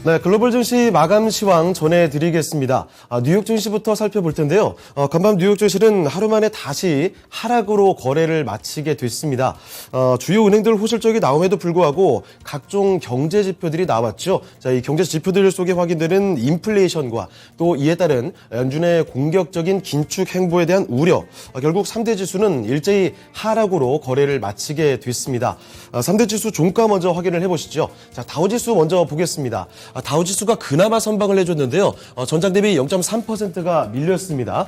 네, 글로벌 증시 마감 시황 전해드리겠습니다. 뉴욕 증시부터 살펴볼 텐데요. 간밤 뉴욕 증시는 하루 만에 다시 하락으로 거래를 마치게 됐습니다. 주요 은행들 호실적이 나옴에도 불구하고 각종 경제 지표들이 나왔죠. 자, 이 경제 지표들 속에 확인되는 인플레이션과 또 이에 따른 연준의 공격적인 긴축 행보에 대한 우려, 결국 3대 지수는 일제히 하락으로 거래를 마치게 됐습니다. 3대 지수 종가 먼저 확인을 해보시죠. 자, 다우지수 먼저 보겠습니다. 다우지수가 그나마 선방을 해줬는데요. 전장 대비 0.3%가 밀렸습니다.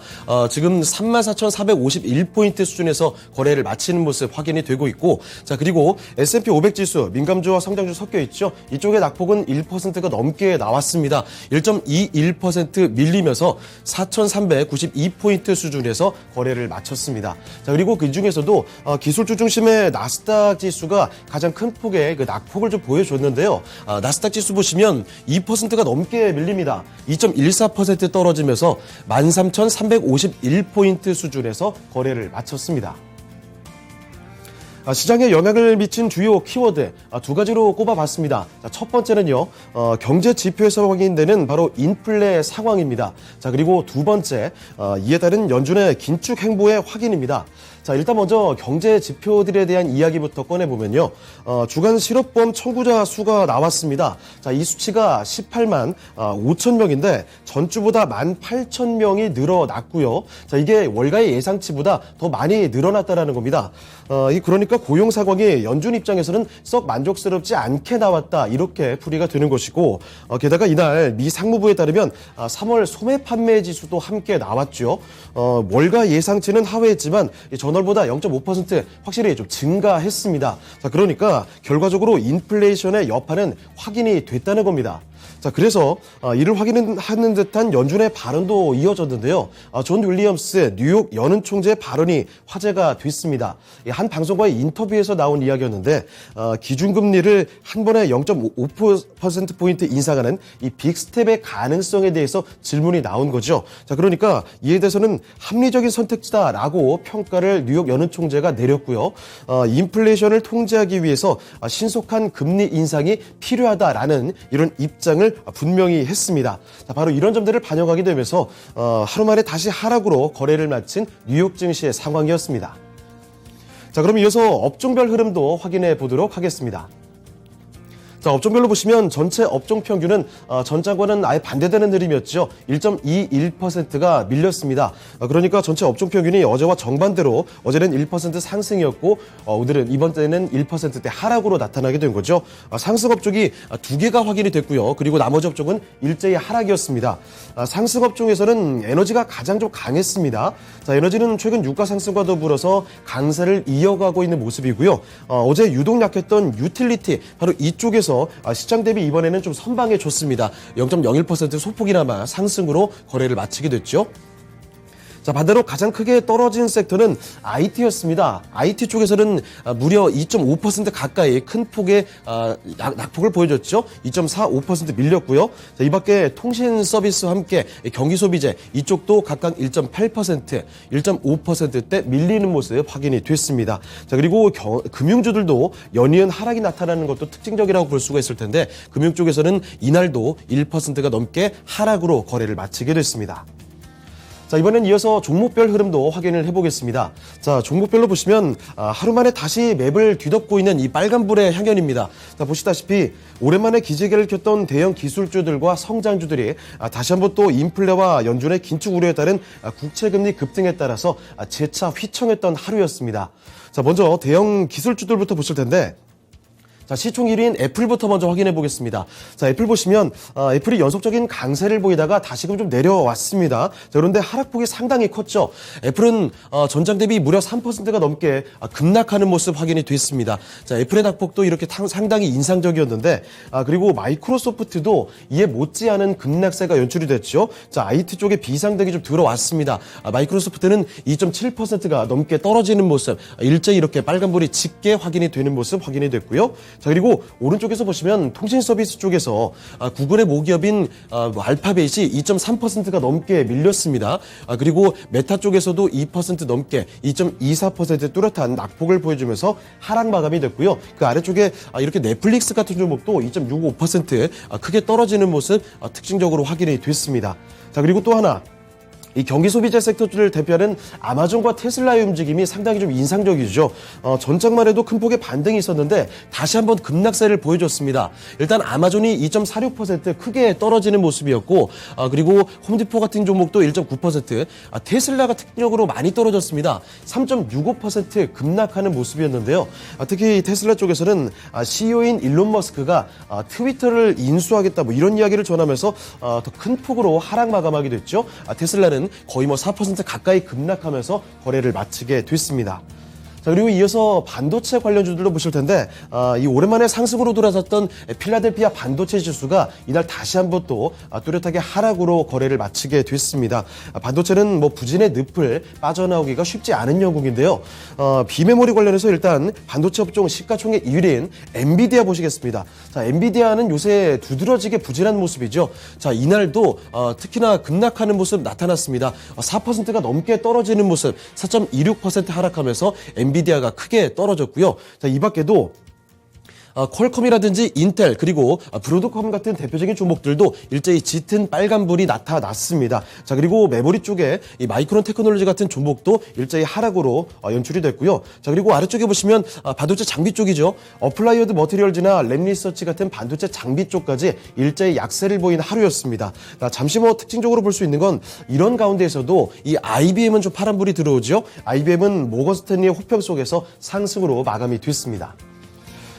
지금 34,451포인트 수준에서 거래를 마치는 모습 확인이 되고 있고, 자, 그리고 S&P 500 지수, 민감주와 성장주 섞여 있죠. 이쪽의 낙폭은 1%가 넘게 나왔습니다. 1.21% 밀리면서 4,392포인트 수준에서 거래를 마쳤습니다. 자, 그리고 그 중에서도 기술주 중심의 나스닥 지수가 가장 큰 폭의 그 낙폭을 좀 보여줬는데요. 나스닥 지수 보시면 2%가 넘게 밀립니다. 2.14% 떨어지면서 13,351포인트 수준에서 거래를 마쳤습니다. 시장에 영향을 미친 주요 키워드 두 가지로 꼽아봤습니다. 첫 번째는요, 경제 지표에서 확인되는 바로 인플레 상황입니다. 자, 그리고 두 번째, 이에 따른 연준의 긴축 행보의 확인입니다. 자, 일단 먼저 경제 지표들에 대한 이야기부터 꺼내보면요. 주간 실업보험 청구자 수가 나왔습니다. 자, 이 수치가 18만 5천 명인데 전주보다 18,000명이 늘어났고요. 자, 이게 월가의 예상치보다 더 많이 늘어났다라는 겁니다. 그러니까 고용 상황이 연준 입장에서는 썩 만족스럽지 않게 나왔다, 이렇게 풀이가 되는 것이고, 게다가 이날 미 상무부에 따르면 3월 소매 판매 지수도 함께 나왔죠. 월가 예상치는 하회했지만 전월보다 0.5% 확실히 좀 증가했습니다. 자, 그러니까 결과적으로 인플레이션의 여파는 확인이 됐다는 겁니다. 자, 그래서 이를 확인하는 듯한 연준의 발언도 이어졌는데요. 존 윌리엄스 뉴욕 연은 총재의 발언이 화제가 됐습니다. 한 방송과의 인터뷰에서 나온 이야기였는데, 기준금리를 한 번에 0.5%포인트 인상하는 이 빅스텝의 가능성에 대해서 질문이 나온 거죠. 자, 그러니까 이에 대해서는 합리적인 선택지다라고 평가를 뉴욕 연은 총재가 내렸고요. 인플레이션을 통제하기 위해서 신속한 금리 인상이 필요하다라는 이런 입장을 분명히 했습니다. 자, 바로 이런 점들을 반영하게 되면서 하루 만에 다시 하락으로 거래를 마친 뉴욕 증시의 상황이었습니다. 자, 그럼 이어서 업종별 흐름도 확인해 보도록 하겠습니다. 자, 업종별로 보시면 전체 업종 평균은 전장과는 아예 반대되는 흐름이었죠. 1.21%가 밀렸습니다. 그러니까 전체 업종 평균이 어제와 정반대로 어제는 1% 상승이었고, 오늘은 이번 때는 1%대 하락으로 나타나게 된 거죠. 상승 업종이 두 개가 확인이 됐고요. 그리고 나머지 업종은 일제히 하락이었습니다. 상승 업종에서는 에너지가 가장 좀 강했습니다. 자, 에너지는 최근 유가 상승과 더불어서 강세를 이어가고 있는 모습이고요. 어제 유독 약했던 유틸리티, 바로 이쪽에서 시장 대비 이번에는 좀 선방해 줬습니다. 0.01% 소폭이나마 상승으로 거래를 마치게 됐죠. 자, 반대로 가장 크게 떨어진 섹터는 IT였습니다. IT 쪽에서는 무려 2.5% 가까이 큰 폭의 낙폭을 보여줬죠. 2.45% 밀렸고요. 자, 이 밖에 통신 서비스와 함께 경기 소비재 이쪽도 각각 1.8%, 1.5%대 밀리는 모습 확인이 됐습니다. 자, 그리고 금융주들도 연이은 하락이 나타나는 것도 특징적이라고 볼 수가 있을 텐데, 금융 쪽에서는 이날도 1%가 넘게 하락으로 거래를 마치게 됐습니다. 자, 이번엔 이어서 종목별 흐름도 확인을 해보겠습니다. 자, 종목별로 보시면 하루 만에 다시 맵을 뒤덮고 있는 이 빨간불의 향연입니다. 자, 보시다시피 오랜만에 기지개를 켰던 대형 기술주들과 성장주들이 다시 한번 또 인플레와 연준의 긴축 우려에 따른 국채금리 급등에 따라서 재차 휘청했던 하루였습니다. 자, 먼저 대형 기술주들부터 보실 텐데, 자, 시총 1위인 애플부터 먼저 확인해 보겠습니다. 자, 애플 보시면 애플이 연속적인 강세를 보이다가 다시금 좀 내려왔습니다. 자, 그런데 하락폭이 상당히 컸죠. 애플은 전장 대비 무려 3%가 넘게 급락하는 모습 확인이 됐습니다. 자, 애플의 낙폭도 이렇게 상당히 인상적이었는데, 그리고 마이크로소프트도 이에 못지않은 급락세가 연출이 됐죠. 자, IT 쪽에 비상등이 좀 들어왔습니다. 마이크로소프트는 2.7%가 넘게 떨어지는 모습, 일제히 이렇게 빨간불이 짙게 확인이 되는 모습 확인이 됐고요. 자, 그리고 오른쪽에서 보시면 통신 서비스 쪽에서 구글의 모기업인 알파벳이 2.3%가 넘게 밀렸습니다. 그리고 메타 쪽에서도 2% 넘게 2.24% 뚜렷한 낙폭을 보여주면서 하락 마감이 됐고요. 그 아래쪽에 이렇게 넷플릭스 같은 종목도 2.65% 크게 떨어지는 모습 특징적으로 확인이 됐습니다. 자, 그리고 또 하나. 이 경기 소비재 섹터를 대표하는 아마존과 테슬라의 움직임이 상당히 좀 인상적이죠. 전장만 해도 큰 폭의 반등이 있었는데 다시 한번 급락세를 보여줬습니다. 일단 아마존이 2.46% 크게 떨어지는 모습이었고, 그리고 홈디포 같은 종목도 1.9%, 테슬라가 특징적으로 많이 떨어졌습니다. 3.65% 급락하는 모습이었는데요. 특히 테슬라 쪽에서는 CEO인 일론 머스크가 트위터를 인수하겠다 뭐 이런 이야기를 전하면서 더 큰 폭으로 하락 마감하게 됐죠. 테슬라는 거의 4% 가까이 급락하면서 거래를 마치게 됐습니다. 자, 그리고 이어서 반도체 관련주들도 보실 텐데, 이 오랜만에 상승으로 돌아섰던 필라델피아 반도체 지수가 이날 다시 한번 또 뚜렷하게 하락으로 거래를 마치게 됐습니다. 반도체는 부진의 늪을 빠져나오기가 쉽지 않은 영국인데요. 비메모리 관련해서 일단 반도체 업종 시가총액 1위인 엔비디아 보시겠습니다. 자, 엔비디아는 요새 두드러지게 부진한 모습이죠. 자, 이날도 특히나 급락하는 모습 나타났습니다. 4%가 넘게 떨어지는 모습, 4.26% 하락하면서 엔비디아가 크게 떨어졌고요. 자, 이 밖에도 퀄컴이라든지 인텔 그리고 브로드컴 같은 대표적인 종목들도 일제히 짙은 빨간불이 나타났습니다. 자, 그리고 메모리 쪽에 이 마이크론 테크놀로지 같은 종목도 일제히 하락으로 연출이 됐고요. 자, 그리고 아래쪽에 보시면 반도체 장비 쪽이죠. 어플라이어드 머티리얼즈나 램리서치 같은 반도체 장비 쪽까지 일제히 약세를 보인 하루였습니다. 자, 잠시 특징적으로 볼 수 있는 건 이런 가운데에서도 이 IBM은 좀 파란불이 들어오죠. IBM은 모건 스탠리의 호평 속에서 상승으로 마감이 됐습니다.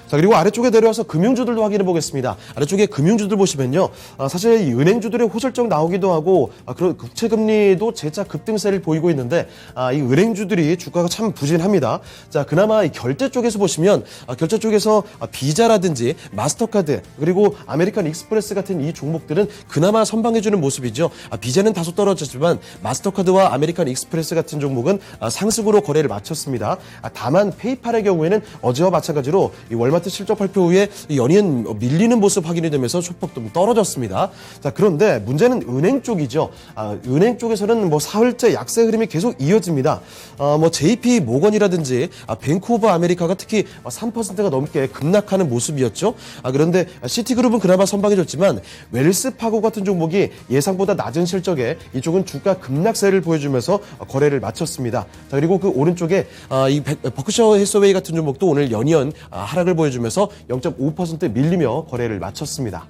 자, 그리고 아래쪽에 내려와서 금융주들도 확인해 보겠습니다. 아래쪽에 금융주들 보시면요. 사실 이 은행주들의 호실적 나오기도 하고, 그런 국채금리도 재차 급등세를 보이고 있는데, 이 은행주들이 주가가 참 부진합니다. 자, 그나마 이 결제 쪽에서 보시면, 결제 쪽에서 비자라든지 마스터카드, 그리고 아메리칸 익스프레스 같은 이 종목들은 그나마 선방해주는 모습이죠. 비자는 다소 떨어졌지만, 마스터카드와 아메리칸 익스프레스 같은 종목은 상승으로 거래를 마쳤습니다. 다만 페이팔의 경우에는 어제와 마찬가지로 이 월마트 실적 발표 후에 연이은 밀리는 모습 확인이 되면서 소폭 좀 떨어졌습니다. 자, 그런데 문제는 은행 쪽이죠. 은행 쪽에서는 사흘째 약세 흐름이 계속 이어집니다. JP 모건이라든지 뱅크 오브 아메리카가 특히 3%가 넘게 급락하는 모습이었죠. 그런데 시티그룹은 그나마 선방해줬지만 웰스파고 같은 종목이 예상보다 낮은 실적에 이쪽은 주가 급락세를 보여주면서 거래를 마쳤습니다. 자, 그리고 그 오른쪽에 이 버크셔 해서웨이 같은 종목도 오늘 연이은 하락을 보여주면서 0.5% 밀리며 거래를 마쳤습니다.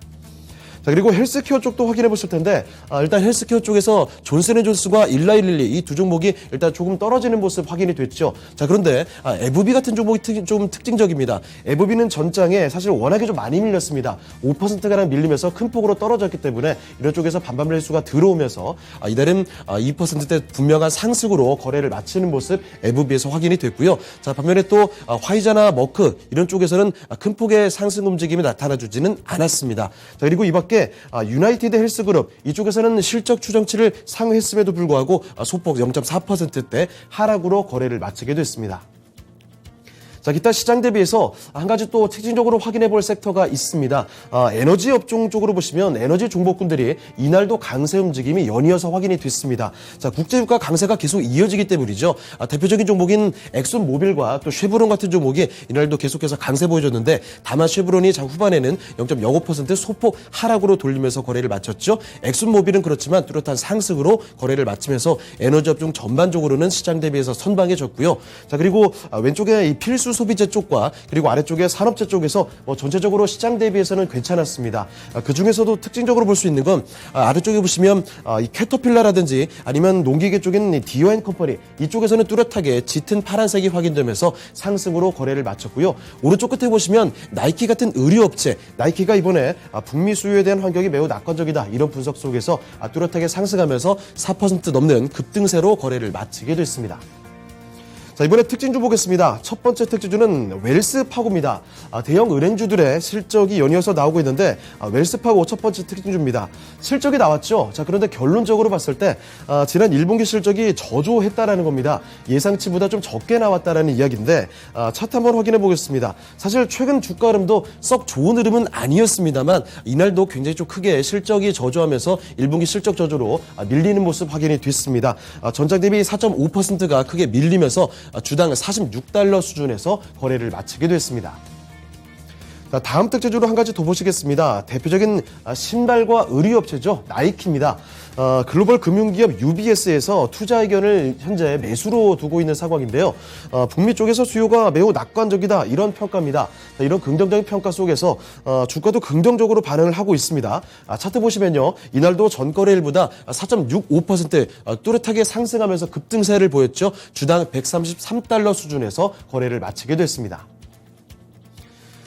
자, 그리고 헬스케어 쪽도 확인해 보실 텐데, 일단 헬스케어 쪽에서 존슨앤존슨과 일라이릴리 이 두 종목이 일단 조금 떨어지는 모습 확인이 됐죠. 자, 그런데 에브비 같은 종목이 좀 특징적입니다. 에브비는 전장에 사실 워낙에 좀 많이 밀렸습니다. 5%가량 밀리면서 큰 폭으로 떨어졌기 때문에 이런 쪽에서 반반 매수가 들어오면서 이달은 2%대 분명한 상승으로 거래를 마치는 모습 에브비에서 확인이 됐고요. 자, 반면에 또 화이자나 머크 이런 쪽에서는 큰 폭의 상승 움직임이 나타나주지는 않았습니다. 자, 그리고 이 밖에 유나이티드 헬스그룹 이쪽에서는 실적 추정치를 상회했음에도 불구하고 소폭 0.4%대 하락으로 거래를 마치게 됐습니다. 자, 기타 시장 대비해서 한 가지 또 특징적으로 확인해 볼 섹터가 있습니다. 에너지 업종 쪽으로 보시면 에너지 종목군들이 이날도 강세 움직임이 연이어서 확인이 됐습니다. 자, 국제유가 강세가 계속 이어지기 때문이죠. 대표적인 종목인 엑손 모빌과 또 쉐브론 같은 종목이 이날도 계속해서 강세 보여줬는데, 다만 쉐브론이 후반에는 0.05% 소폭 하락으로 돌리면서 거래를 마쳤죠. 엑손 모빌은 그렇지만 뚜렷한 상승으로 거래를 마치면서 에너지 업종 전반적으로는 시장 대비해서 선방해졌고요. 자, 그리고 왼쪽에 이 필수 소비재 쪽과 그리고 아래쪽에 산업재 쪽에서 전체적으로 시장 대비해서는 괜찮았습니다. 그 중에서도 특징적으로 볼 수 있는 건 아래쪽에 보시면 이 캐터필라라든지 아니면 농기계 쪽인 D&C컴퍼니 이쪽에서는 뚜렷하게 짙은 파란색이 확인되면서 상승으로 거래를 마쳤고요. 오른쪽 끝에 보시면 나이키 같은 의류업체, 나이키가 이번에 북미 수요에 대한 환경이 매우 낙관적이다 이런 분석 속에서 뚜렷하게 상승하면서 4% 넘는 급등세로 거래를 마치게 됐습니다. 자, 이번에 특징주 보겠습니다. 첫 번째 특징주는 웰스파고입니다. 대형 은행주들의 실적이 연이어서 나오고 있는데 웰스파고 첫 번째 특징주입니다. 실적이 나왔죠. 자, 그런데 결론적으로 봤을 때 지난 1분기 실적이 저조했다라는 겁니다. 예상치보다 좀 적게 나왔다라는 이야기인데 차트 한번 확인해 보겠습니다. 사실 최근 주가 흐름도 썩 좋은 흐름은 아니었습니다만 이날도 굉장히 좀 크게 실적이 저조하면서 1분기 실적 저조로 밀리는 모습 확인이 됐습니다. 전장 대비 4.5%가 크게 밀리면서 주당 46달러 수준에서 거래를 마치게 됐습니다. 자, 다음 특징주로 한 가지 더 보시겠습니다. 대표적인 신발과 의류업체죠. 나이키입니다. 글로벌 금융기업 UBS에서 투자 의견을 현재 매수로 두고 있는 상황인데요. 북미 쪽에서 수요가 매우 낙관적이다 이런 평가입니다. 자, 이런 긍정적인 평가 속에서 주가도 긍정적으로 반응을 하고 있습니다. 차트 보시면요. 이날도 전거래일보다 4.65% 뚜렷하게 상승하면서 급등세를 보였죠. 주당 133달러 수준에서 거래를 마치게 됐습니다.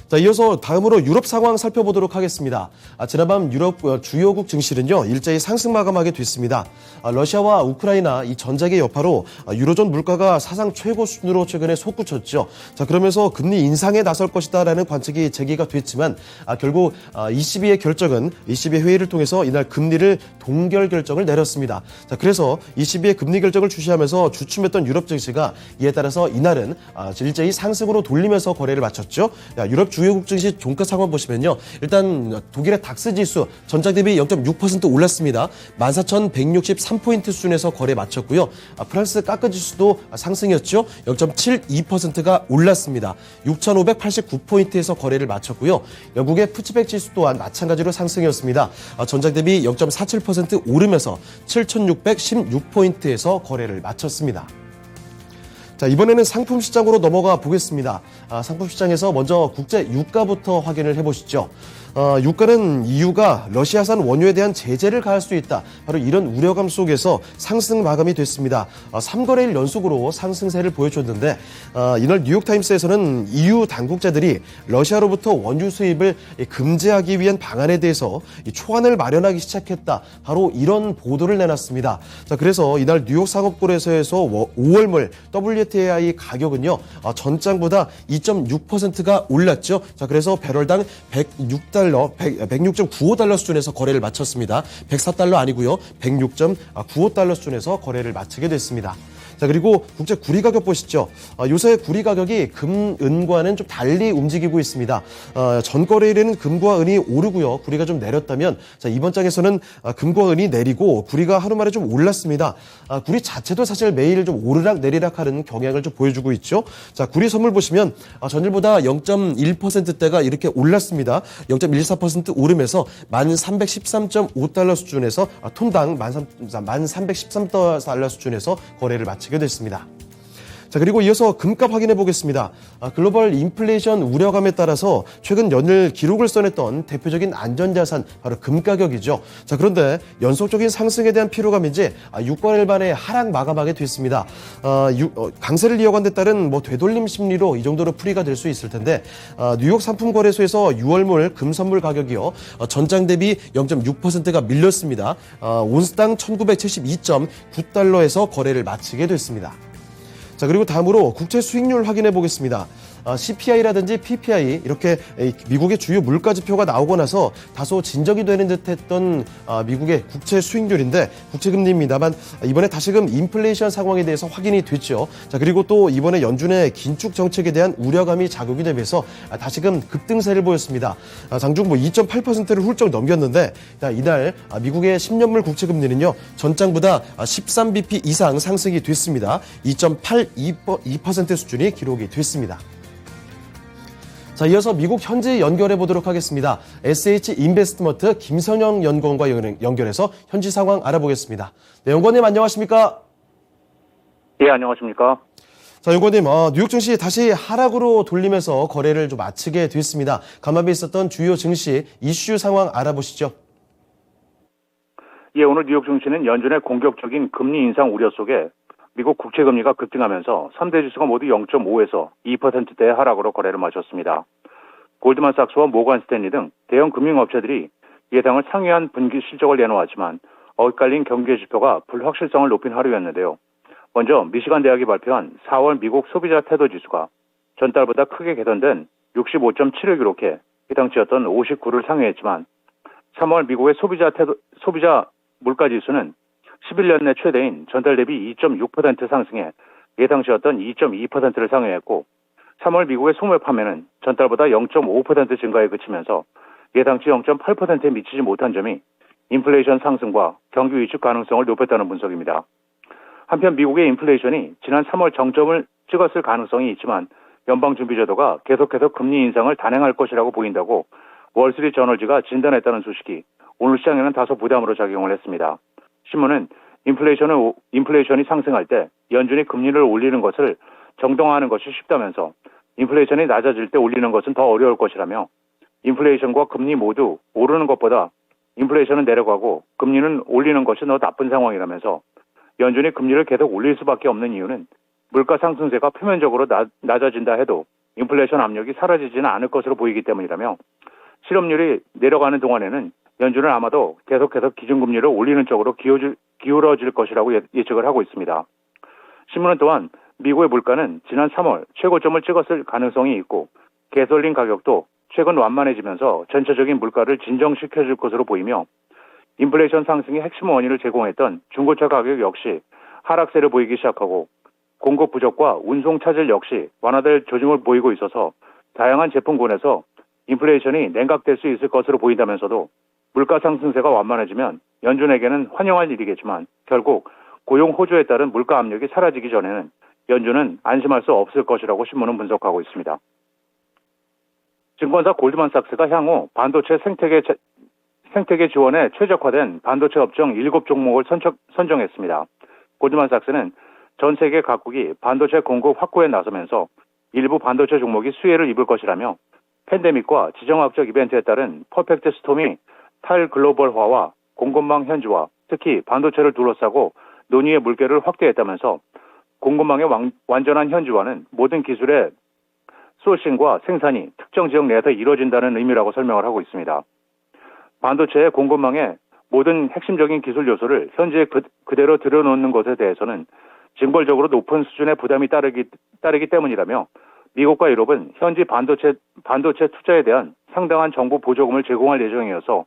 자, 이어서 다음으로 유럽 상황 살펴보도록 하겠습니다. 지난밤 유럽 주요국 증시는요, 일제히 상승 마감하게 됐습니다. 러시아와 우크라이나 이 전작의 여파로 유로존 물가가 사상 최고 수준으로 최근에 솟구쳤죠. 자, 그러면서 금리 인상에 나설 것이다라는 관측이 제기가 됐지만 결국 ECB의 결정은 ECB 회의를 통해서 이날 금리를 동결 결정을 내렸습니다. 자, 그래서 ECB의 금리 결정을 주시하면서 주춤했던 유럽 증시가 이에 따라서 이날은 일제히 상승으로 돌리면서 거래를 마쳤죠. 유럽 주요국 증시 종가 상황 보시면요. 일단 독일의 닥스 지수 전장 대비 0.6% 올랐습니다. 14,163포인트 수준에서 거래 마쳤고요. 프랑스 까크 지수도 상승이었죠. 0.72%가 올랐습니다. 6,589포인트에서 거래를 마쳤고요. 영국의 푸츠백 지수 또한 마찬가지로 상승이었습니다. 전장 대비 0.47% 오르면서 7,616포인트에서 거래를 마쳤습니다. 자, 이번에는 상품 시장으로 넘어가 보겠습니다. 상품 시장에서 먼저 국제 유가부터 확인을 해보시죠. 유가는 EU가 러시아산 원유에 대한 제재를 가할 수 있다. 바로 이런 우려감 속에서 상승 마감이 됐습니다. 3거래일 연속으로 상승세를 보여줬는데 이날 뉴욕타임스에서는 EU 당국자들이 러시아로부터 원유 수입을 금지하기 위한 방안에 대해서 초안을 마련하기 시작했다. 바로 이런 보도를 내놨습니다. 자, 그래서 이날 뉴욕 상업거래소에서 5월물 WTI 가격은요, 전장보다 2.6%가 올랐죠. 자, 그래서 배럴당 106.95달러 수준에서 거래를 마쳤습니다. 104달러 아니고요. 106.95달러 수준에서 거래를 마치게 됐습니다. 자, 그리고 국제 구리 가격 보시죠. 요새 구리 가격이 금, 은과는 좀 달리 움직이고 있습니다. 전거래일에는 금과 은이 오르고요. 구리가 좀 내렸다면 자, 이번 장에서는 금과 은이 내리고 구리가 하루 만에 좀 올랐습니다. 구리 자체도 사실 매일 좀 오르락 내리락 하는 경향을 좀 보여주고 있죠. 자, 구리 선물 보시면 전일보다 0.1%대가 이렇게 올랐습니다. 0.14% 오르면서 1,313.5달러 수준에서 톤당 1,313달러 수준에서 거래를 마치게 됐습니다. 자, 그리고 이어서 금값 확인해 보겠습니다. 글로벌 인플레이션 우려감에 따라서 최근 연일 기록을 써냈던 대표적인 안전자산 바로 금 가격이죠. 자, 그런데 연속적인 상승에 대한 피로감인지 6거래일 만에 하락 마감하게 됐습니다. 강세를 이어간 데 따른 되돌림 심리로 이 정도로 풀이가 될 수 있을 텐데 뉴욕 상품거래소에서 6월물 금 선물 가격이요. 전장 대비 0.6%가 밀렸습니다. 온스당 1,972.9달러에서 거래를 마치게 됐습니다. 자, 그리고 다음으로 국채 수익률 확인해 보겠습니다. CPI라든지 PPI 이렇게 미국의 주요 물가 지표가 나오고 나서 다소 진정이 되는 듯했던 미국의 국채 수익률인데 국채금리입니다만 이번에 다시금 인플레이션 상황에 대해서 확인이 됐죠. 자, 그리고 또 이번에 연준의 긴축 정책에 대한 우려감이 작용이 되면서 다시금 급등세를 보였습니다. 장중 2.8%를 훌쩍 넘겼는데 이날 미국의 10년물 국채금리는요 전장보다 13bp 이상 상승이 됐습니다. 2.82% 수준이 기록이 됐습니다. 자, 이어서 미국 현지 연결해 보도록 하겠습니다. SH 인베스트먼트 김선영 연구원과 연결해서 현지 상황 알아보겠습니다. 네, 연구원님 안녕하십니까? 예, 안녕하십니까? 자, 연구원님, 뉴욕 증시 다시 하락으로 돌리면서 거래를 좀 마치게 됐습니다. 간밤에 있었던 주요 증시 이슈 상황 알아보시죠. 예, 오늘 뉴욕 증시는 연준의 공격적인 금리 인상 우려 속에 미국 국채금리가 급등하면서 3대 지수가 모두 0.5에서 2%대의 하락으로 거래를 마쳤습니다. 골드만삭스와 모건 스탠리 등 대형 금융업체들이 예상을 상회한 분기 실적을 내놓았지만 엇갈린 경제 지표가 불확실성을 높인 하루였는데요. 먼저 미시간 대학이 발표한 4월 미국 소비자 태도 지수가 전달보다 크게 개선된 65.7을 기록해 예상치였던 59를 상회했지만 3월 미국의 소비자 물가 지수는 11년 내 최대인 전달 대비 2.6% 상승해 예상치였던 2.2%를 상회했고 3월 미국의 소매 판매는 전달보다 0.5% 증가에 그치면서 예상치 0.8%에 미치지 못한 점이 인플레이션 상승과 경기 위축 가능성을 높였다는 분석입니다. 한편 미국의 인플레이션이 지난 3월 정점을 찍었을 가능성이 있지만 연방준비제도가 계속해서 금리 인상을 단행할 것이라고 보인다고 월스트리트저널지가 진단했다는 소식이 오늘 시장에는 다소 부담으로 작용을 했습니다. 신문은 인플레이션이 상승할 때 연준이 금리를 올리는 것을 정당화하는 것이 쉽다면서 인플레이션이 낮아질 때 올리는 것은 더 어려울 것이라며 인플레이션과 금리 모두 오르는 것보다 인플레이션은 내려가고 금리는 올리는 것이 더 나쁜 상황이라면서 연준이 금리를 계속 올릴 수밖에 없는 이유는 물가 상승세가 표면적으로 낮아진다 해도 인플레이션 압력이 사라지지는 않을 것으로 보이기 때문이라며 실업률이 내려가는 동안에는 연준은 아마도 계속해서 기준금리를 올리는 쪽으로 기울어질 것이라고 예측을 하고 있습니다. 신문은 또한 미국의 물가는 지난 3월 최고점을 찍었을 가능성이 있고 가솔린 가격도 최근 완만해지면서 전체적인 물가를 진정시켜줄 것으로 보이며 인플레이션 상승의 핵심 원인을 제공했던 중고차 가격 역시 하락세를 보이기 시작하고 공급 부족과 운송 차질 역시 완화될 조짐을 보이고 있어서 다양한 제품군에서 인플레이션이 냉각될 수 있을 것으로 보인다면서도 물가 상승세가 완만해지면 연준에게는 환영할 일이겠지만 결국 고용 호조에 따른 물가 압력이 사라지기 전에는 연준은 안심할 수 없을 것이라고 신문은 분석하고 있습니다. 증권사 골드만삭스가 향후 반도체 생태계 지원에 최적화된 반도체 업종 7종목을 선정했습니다. 골드만삭스는 전 세계 각국이 반도체 공급 확보에 나서면서 일부 반도체 종목이 수혜를 입을 것이라며 팬데믹과 지정학적 이벤트에 따른 퍼펙트 스톰이 탈글로벌화와 공급망 현지화, 특히 반도체를 둘러싸고 논의의 물결을 확대했다면서 공급망의 완전한 현지화는 모든 기술의 소싱과 생산이 특정 지역 내에서 이루어진다는 의미라고 설명을 하고 있습니다. 반도체의 공급망의 모든 핵심적인 기술 요소를 현지에 그대로 들여놓는 것에 대해서는 징벌적으로 높은 수준의 부담이 따르기 때문이라며 미국과 유럽은 현지 반도체 투자에 대한 상당한 정부 보조금을 제공할 예정이어서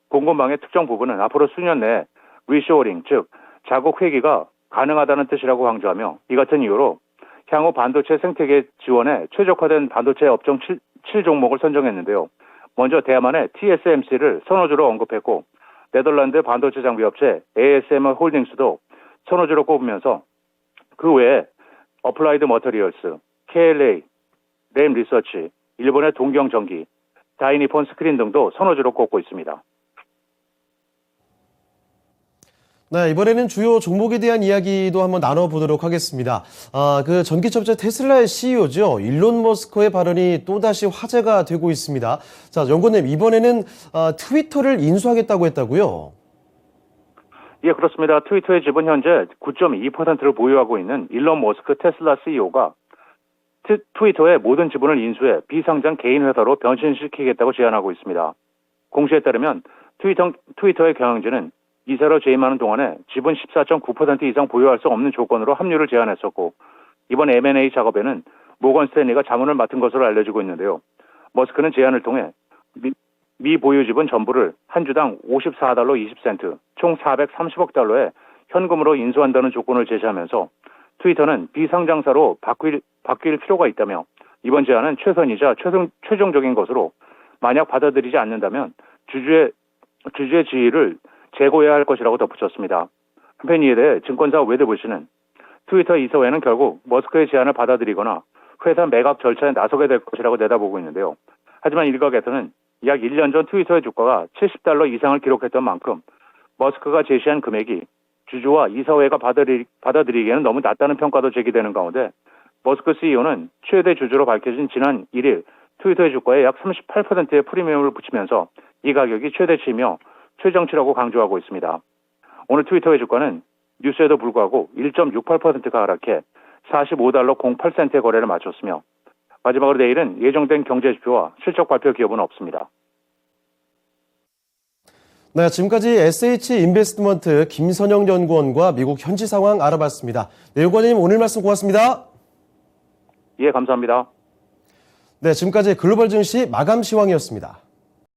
공급망의 특정 부분은 앞으로 수년 내에 리쇼어링, 즉 자국 회귀가 가능하다는 뜻이라고 강조하며 이 같은 이유로 향후 반도체 생태계 지원에 최적화된 반도체 업종 7종목을 선정했는데요. 먼저 대만의 TSMC를 선호주로 언급했고 네덜란드 반도체 장비 업체 ASML 홀딩스도 선호주로 꼽으면서 그 외에 어플라이드 머터리얼스, KLA, 램 리서치, 일본의 동경전기, 다이니폰 스크린 등도 선호주로 꼽고 있습니다. 네, 이번에는 주요 종목에 대한 이야기도 한번 나눠보도록 하겠습니다. 그 전기차업체 테슬라의 CEO죠. 일론 머스크의 발언이 또다시 화제가 되고 있습니다. 자, 연구원님, 이번에는 트위터를 인수하겠다고 했다고요? 예, 그렇습니다. 트위터의 지분 현재 9.2%를 보유하고 있는 일론 머스크 테슬라 CEO가 트위터의 모든 지분을 인수해 비상장 개인 회사로 변신시키겠다고 제안하고 있습니다. 공시에 따르면 트위터의 경영진은 이사로 재임하는 동안에 지분 14.9% 이상 보유할 수 없는 조건으로 합류를 제안했었고 이번 M&A 작업에는 모건 스탠리가 자문을 맡은 것으로 알려지고 있는데요. 머스크는 제안을 통해 미 보유 지분 전부를 한 주당 $54 20센트, 총 430억 달러에 현금으로 인수한다는 조건을 제시하면서 트위터는 비상장사로 바뀔 필요가 있다며 이번 제안은 최선이자 최종적인 것으로 만약 받아들이지 않는다면 주주의 지위를 재고해야 할 것이라고 덧붙였습니다. 한편 이에 대해 증권사 웨드부시는 트위터 이사회는 결국 머스크의 제안을 받아들이거나 회사 매각 절차에 나서게 될 것이라고 내다보고 있는데요. 하지만 일각에서는 약 1년 전 트위터의 주가가 $70 이상을 기록했던 만큼 머스크가 제시한 금액이 주주와 이사회가 받아들이기에는 너무 낮다는 평가도 제기되는 가운데 머스크 CEO는 최대 주주로 밝혀진 지난 1일 트위터의 주가에 약 38%의 프리미엄을 붙이면서 이 가격이 최대치이며 최정치라고 강조하고 있습니다. 오늘 트위터의 주가는 뉴스에도 불구하고 1.68%가 하락해 $45 08센트의 거래를 마쳤으며 마지막으로 내일은 예정된 경제지표와 실적 발표 기업은 없습니다. 네, 지금까지 SH 인베스트먼트 김선영 연구원과 미국 현지 상황 알아봤습니다. 네, 연구원님 오늘 말씀 고맙습니다. 예, 감사합니다. 네, 지금까지 글로벌 증시 마감 시황이었습니다.